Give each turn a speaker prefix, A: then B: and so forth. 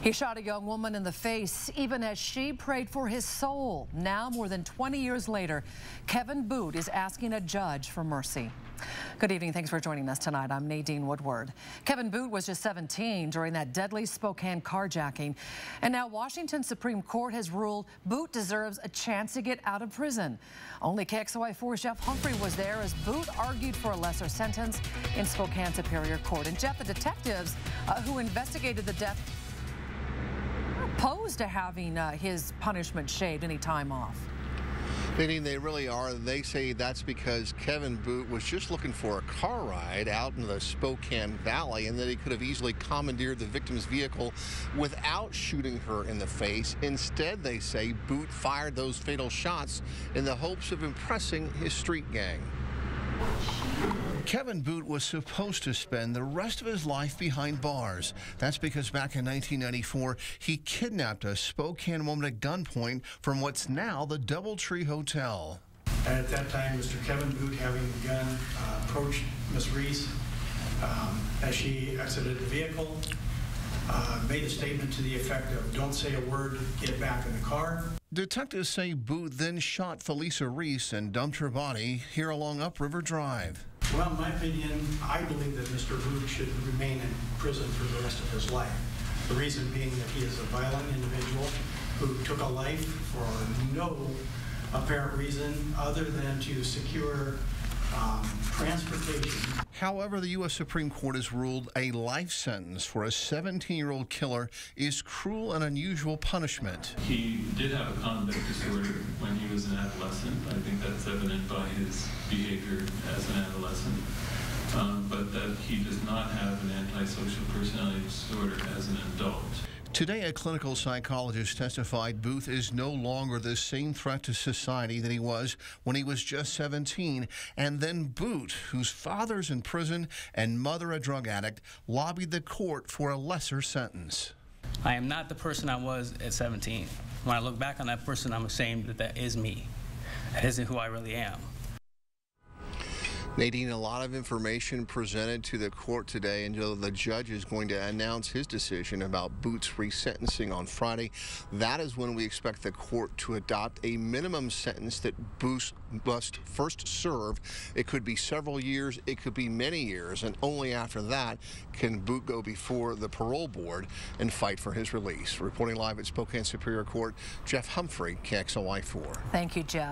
A: He shot a young woman in the face even as she prayed for his soul. Now, more than 20 years later, Kevin Boot is asking a judge for mercy. Good evening. Thanks for joining us tonight. I'm Nadine Woodward. Kevin Boot was just 17 during that deadly Spokane carjacking. And now Washington Supreme Court has ruled Boot deserves a chance to get out of prison. Only KXLY4's Jeff Humphrey was there as Boot argued for a lesser sentence in Spokane Superior Court. And Jeff, the detectives who investigated the death opposed to having his punishment shaved any time off.
B: Meaning they really are. They say that's because Kevin Boot was just looking for a car ride out in the Spokane Valley and that he could have easily commandeered the victim's vehicle without shooting her in the face. Instead, they say Boot fired those fatal shots in the hopes of impressing his street gang. Kevin Boot was supposed to spend the rest of his life behind bars. That's because back in 1994, he kidnapped a Spokane woman at gunpoint from what's now the Doubletree Hotel.
C: At that time, Mr. Kevin Boot, having a gun, approached Ms. Reese as she exited the vehicle, made a statement to the effect of, "Don't say a word, get back in the car."
B: Detectives say Boot then shot Felisa Reese and dumped her body here along Upriver Drive.
C: Well, in my opinion, I believe that Mr. Boot should remain in prison for the rest of his life. The reason being that he is a violent individual who took a life for no apparent reason other than to secure transportation.
B: However, the U.S. Supreme Court has ruled a life sentence for a 17-year-old killer is cruel and unusual punishment.
D: He did have a conduct disorder when he was an adolescent. I think that's evident by his behavior as an adolescent. But that he does not have an antisocial personality disorder as an adult.
B: Today, a clinical psychologist testified Boot is no longer the same threat to society that he was when he was just 17. And then Boot, whose father's in prison and mother a drug addict, lobbied the court for a lesser sentence.
E: I am not the person I was at 17. When I look back on that person, I'm ashamed that that is me. That isn't who I really am.
B: Nadine, a lot of information presented to the court today, and the judge is going to announce his decision about Boot's resentencing on Friday. That is when we expect the court to adopt a minimum sentence that Boot must first serve. It could be several years, it could be many years, and only after that can Boot go before the parole board and fight for his release. Reporting live at Spokane Superior Court, Jeff Humphrey, KXLY4.
A: Thank you, Jeff.